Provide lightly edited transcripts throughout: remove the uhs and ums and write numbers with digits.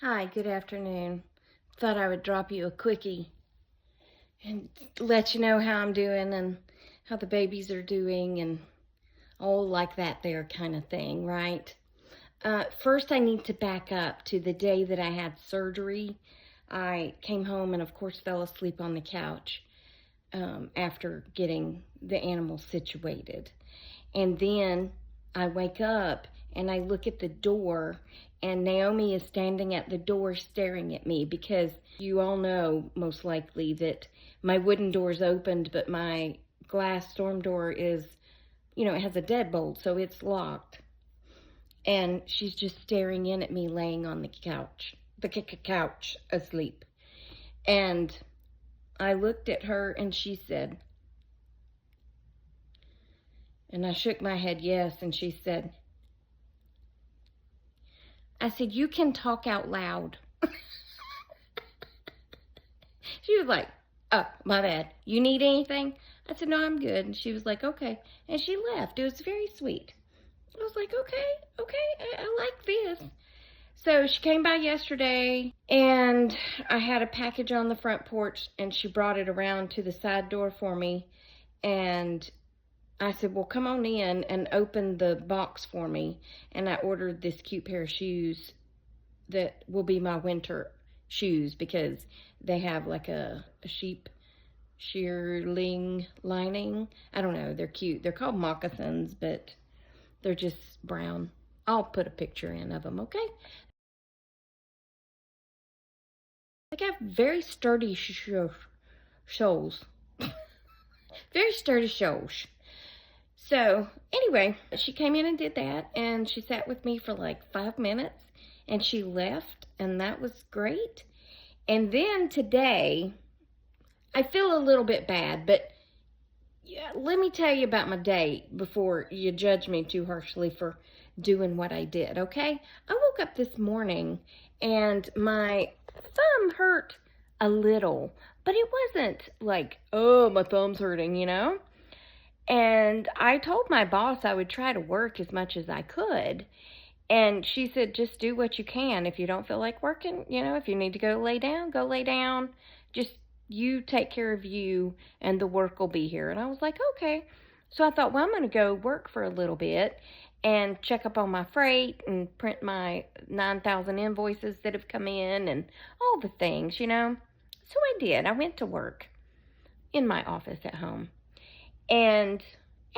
Hi, good afternoon. Thought I would drop you a quickie and let you know how I'm doing and how the babies are doing and all like that there kind of thing, right? First, I need to back up to the day that I had surgery. I came home and, of course, fell asleep on the couch after getting the animal situated. And then I wake up and I look at the door, and Naomi is standing at the door staring at me because you all know, most likely, that my wooden door's opened, but my glass storm door is, it has a deadbolt, so it's locked. And she's just staring in at me laying on the couch, asleep. And I looked at her and she said, and I shook my head yes, and she said, I said, you can talk out loud. She was like, oh, my bad. You need anything? I said, no, I'm good. And she was like, okay. And she left. It was very sweet. I was like, okay, I like this. So she came by yesterday, and I had a package on the front porch, and she brought it around to the side door for me. And I said, well, come on in and open the box for me. And I ordered this cute pair of shoes that will be my winter shoes because they have like a sheep shearling lining. I don't know. They're cute. They're called moccasins, but they're just brown. I'll put a picture in of them, okay? They got very sturdy soles. Very sturdy soles. So, anyway, she came in and did that, and she sat with me for like 5 minutes, and she left, and that was great. And then today, I feel a little bit bad, but yeah, let me tell you about my day before you judge me too harshly for doing what I did, okay? I woke up this morning and my thumb hurt a little, but it wasn't like, oh, my thumb's hurting. And I told my boss I would try to work as much as I could. And she said, just do what you can. If you don't feel like working, if you need to go lay down, go lay down. Just you take care of you and the work will be here. And I was like, okay. So I thought, well, I'm going to go work for a little bit and check up on my freight and print my 9,000 invoices that have come in and all the things. So I did. I went to work in my office at home. And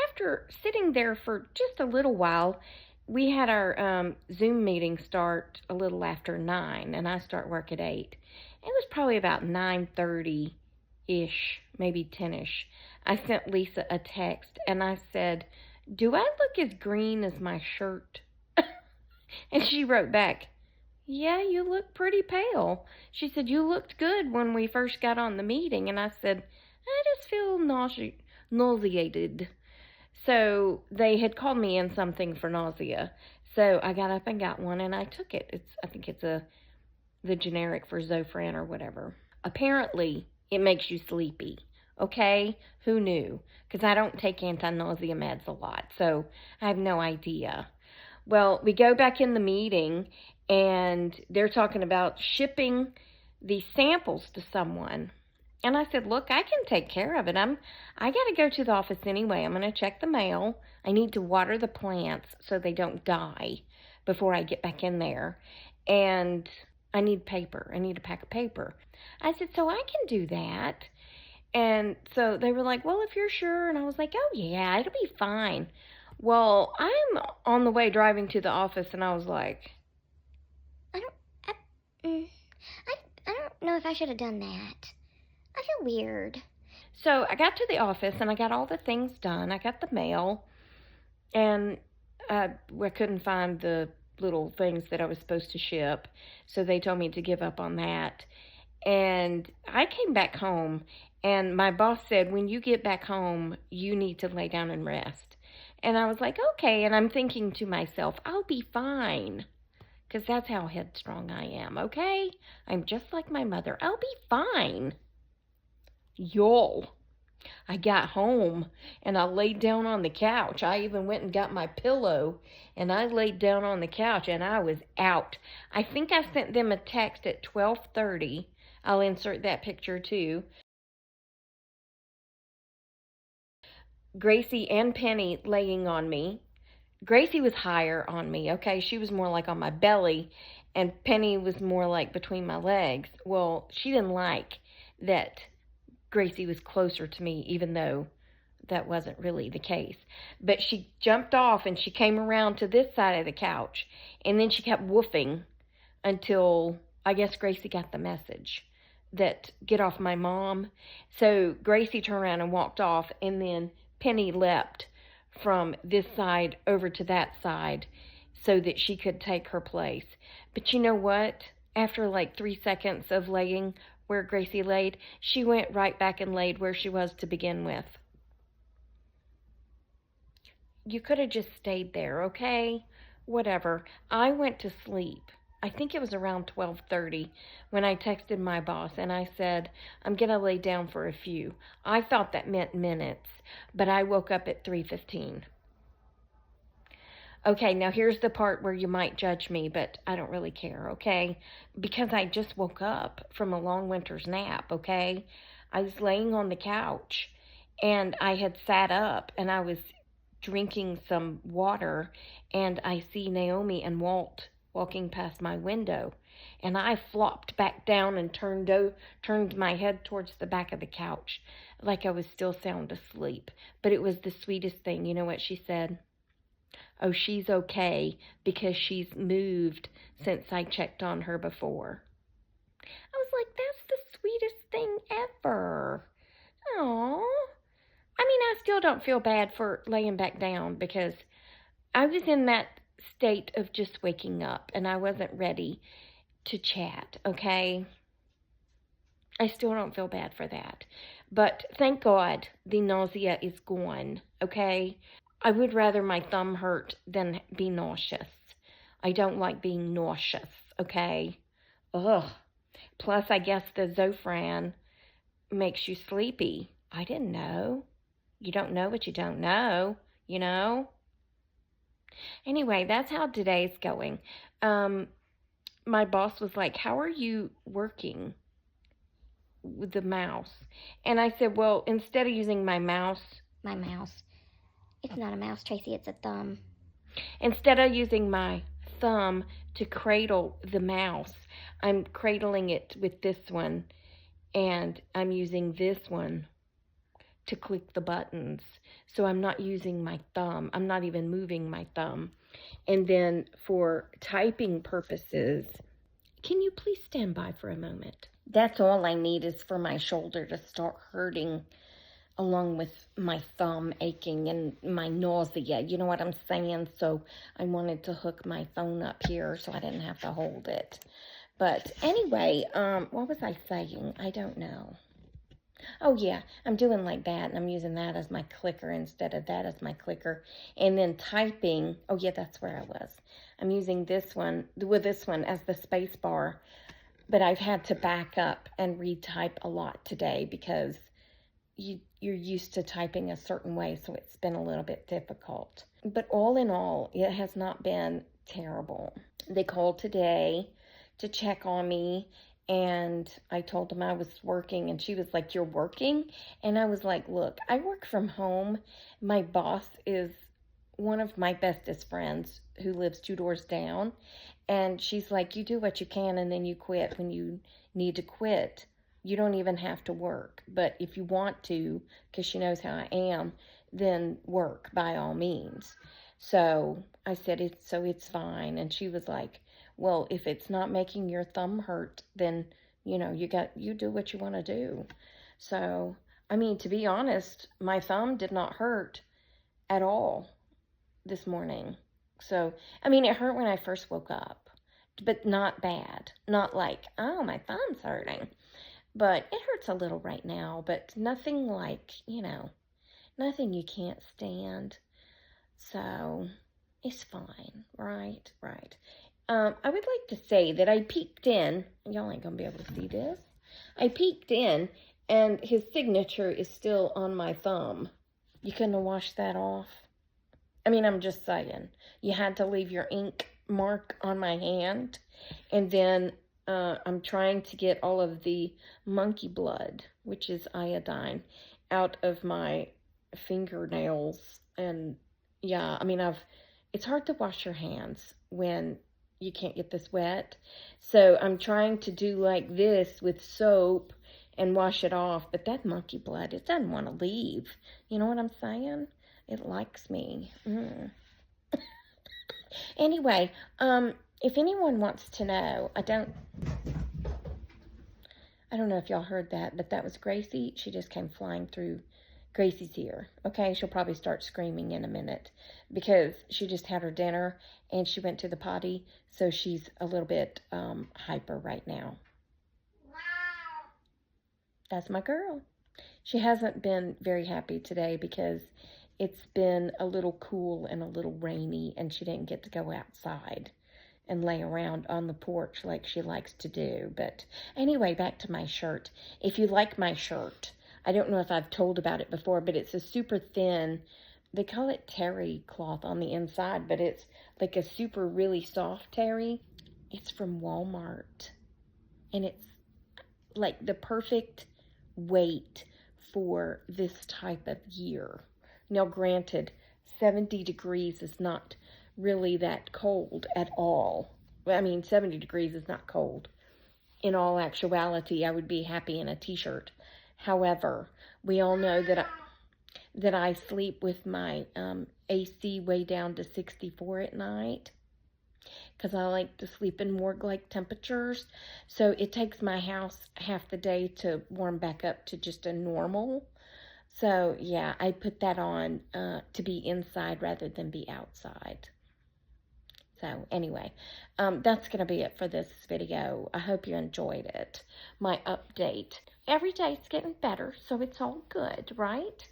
after sitting there for just a little while, we had our Zoom meeting start a little after 9, and I start work at 8. It was probably about 9:30-ish, maybe 10-ish. I sent Lisa a text, and I said, do I look as green as my shirt? And she wrote back, yeah, you look pretty pale. She said, you looked good when we first got on the meeting. And I said, I just feel nauseated. So they had called me in something for nausea. So I got up and got one, and I took it. I think it's the generic for Zofran or whatever. Apparently, it makes you sleepy. Okay? Who knew? Because I don't take anti-nausea meds a lot, so I have no idea. Well, we go back in the meeting, and they're talking about shipping the samples to someone. And I said, look, I can take care of it. I got to go to the office anyway. I'm going to check the mail. I need to water the plants so they don't die before I get back in there. And I need paper. I need a pack of paper. I said, so I can do that. And so they were like, well, if you're sure. And I was like, oh, yeah, it'll be fine. Well, I'm on the way driving to the office, and I was like, I don't, I don't know if I should have done that. I feel weird. So I got to the office, and I got all the things done. I got the mail, and I couldn't find the little things that I was supposed to ship, so they told me to give up on that. And I came back home, and my boss said, when you get back home, you need to lay down and rest. And I was like, okay. And I'm thinking to myself, I'll be fine. Because that's how headstrong I am, okay? I'm just like my mother. I'll be fine. Y'all. I got home and I laid down on the couch. I even went and got my pillow and I laid down on the couch and I was out. I think I sent them a text at 12:30. I'll insert that picture too. Gracie and Penny laying on me. Gracie was higher on me, okay? She was more like on my belly, and Penny was more like between my legs. Well, she didn't like that Gracie was closer to me, even though that wasn't really the case. But she jumped off and she came around to this side of the couch, and then she kept woofing until I guess Gracie got the message that get off my mom. So Gracie turned around and walked off, and then Penny leapt from this side over to that side so that she could take her place. But you know what? After like 3 seconds of laying where Gracie laid, she went right back and laid where she was to begin with. You could have just stayed there, okay? Whatever. I went to sleep. I think it was around 12:30 when I texted my boss and I said, I'm going to lay down for a few. I thought that meant minutes, but I woke up at 3:15. Okay, now here's the part where you might judge me, but I don't really care, okay? Because I just woke up from a long winter's nap, okay? I was laying on the couch and I had sat up and I was drinking some water and I see Naomi and Walt walking past my window. And I flopped back down and turned my head towards the back of the couch like I was still sound asleep. But it was the sweetest thing. You know what she said? Oh, she's okay because she's moved since I checked on her before. I was like, that's the sweetest thing ever. Aww. I mean, I still don't feel bad for laying back down because I was in that state of just waking up and I wasn't ready to chat, okay? I still don't feel bad for that. But thank God the nausea is gone, okay? I would rather my thumb hurt than be nauseous. I don't like being nauseous, okay? Ugh. Plus, I guess the Zofran makes you sleepy. I didn't know. You don't know what you don't know, you know? Anyway, that's how today's going. My boss was like, how are you working with the mouse? And I said, well, instead of using my mouse. My mouse. It's not a mouse, Tracy, it's a thumb. Instead of using my thumb to cradle the mouse, I'm cradling it with this one, and I'm using this one to click the buttons. So I'm not using my thumb. I'm not even moving my thumb. And then for typing purposes, can you please stand by for a moment? That's all I need is for my shoulder to start hurting along with my thumb aching and my nausea. You know what I'm saying? So I wanted to hook my phone up here so I didn't have to hold it. But anyway, what was I saying? I don't know. Oh, yeah, I'm doing like that, and I'm using that as my clicker instead of that as my clicker. And then typing, oh, yeah, that's where I was. I'm using this one, with this one as the space bar, but I've had to back up and retype a lot today because you're used to typing a certain way, so it's been a little bit difficult. But all in all, it has not been terrible. They called today to check on me, and I told them I was working, and she was like, you're working? And I was like, look, I work from home. My boss is one of my bestest friends who lives 2 doors down, and she's like, you do what you can, and then you quit when you need to quit. You don't even have to work, but if you want to, because she knows how I am, then work by all means. So I said, it's fine. And she was like, well, if it's not making your thumb hurt, then, you do what you want to do. So, I mean, to be honest, my thumb did not hurt at all this morning. So, I mean, it hurt when I first woke up, but not bad. Not like, oh, my thumb's hurting. But it hurts a little right now, but nothing like, nothing you can't stand. So, it's fine, right? I would like to say that I peeked in. Y'all ain't going to be able to see this. I peeked in, And his signature is still on my thumb. You couldn't have washed that off? I mean, I'm just saying. You had to leave your ink mark on my hand. And then I'm trying to get all of the monkey blood, which is iodine, out of my fingernails. And yeah, I mean, it's hard to wash your hands when you can't get this wet. So I'm trying to do like this with soap and wash it off. But that monkey blood, it doesn't want to leave. You know what I'm saying? It likes me. Anyway, if anyone wants to know, I don't know if y'all heard that, but that was Gracie. She just came flying through Gracie's ear. Okay, she'll probably start screaming in a minute because she just had her dinner and she went to the potty, so she's a little bit hyper right now. That's my girl. She hasn't been very happy today because it's been a little cool and a little rainy, and she didn't get to go outside and lay around on the porch like she likes to do. But anyway, back to my shirt. If you like my shirt, I don't know if I've told about it before, but it's a super thin, they call it terry cloth on the inside, but it's like a super really soft terry. It's from Walmart, and it's like the perfect weight for this type of year. Now, granted, 70 degrees is not really that cold at all. I mean, 70 degrees is not cold. In all actuality, I would be happy in a t-shirt. However, we all know that I sleep with my AC way down to 64 at night because I like to sleep in warg-like temperatures. So it takes my house half the day to warm back up to just a normal. So, yeah, I put that on to be inside rather than be outside. So, anyway, that's going to be it for this video. I hope you enjoyed it. My update. Every day it's getting better, so it's all good, right?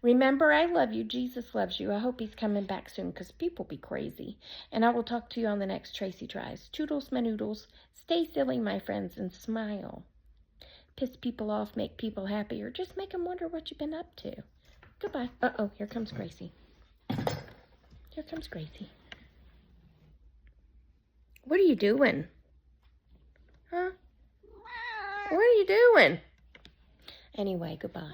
Remember, I love you. Jesus loves you. I hope he's coming back soon because people be crazy. And I will talk to you on the next Tracy Tries. Toodles, my noodles. Stay silly, my friends, and smile. Piss people off, make people happy, or just make them wonder what you've been up to. Goodbye. Uh-oh, here comes Gracie. Here comes Gracie. What are you doing? Huh? What are you doing? Anyway, goodbye.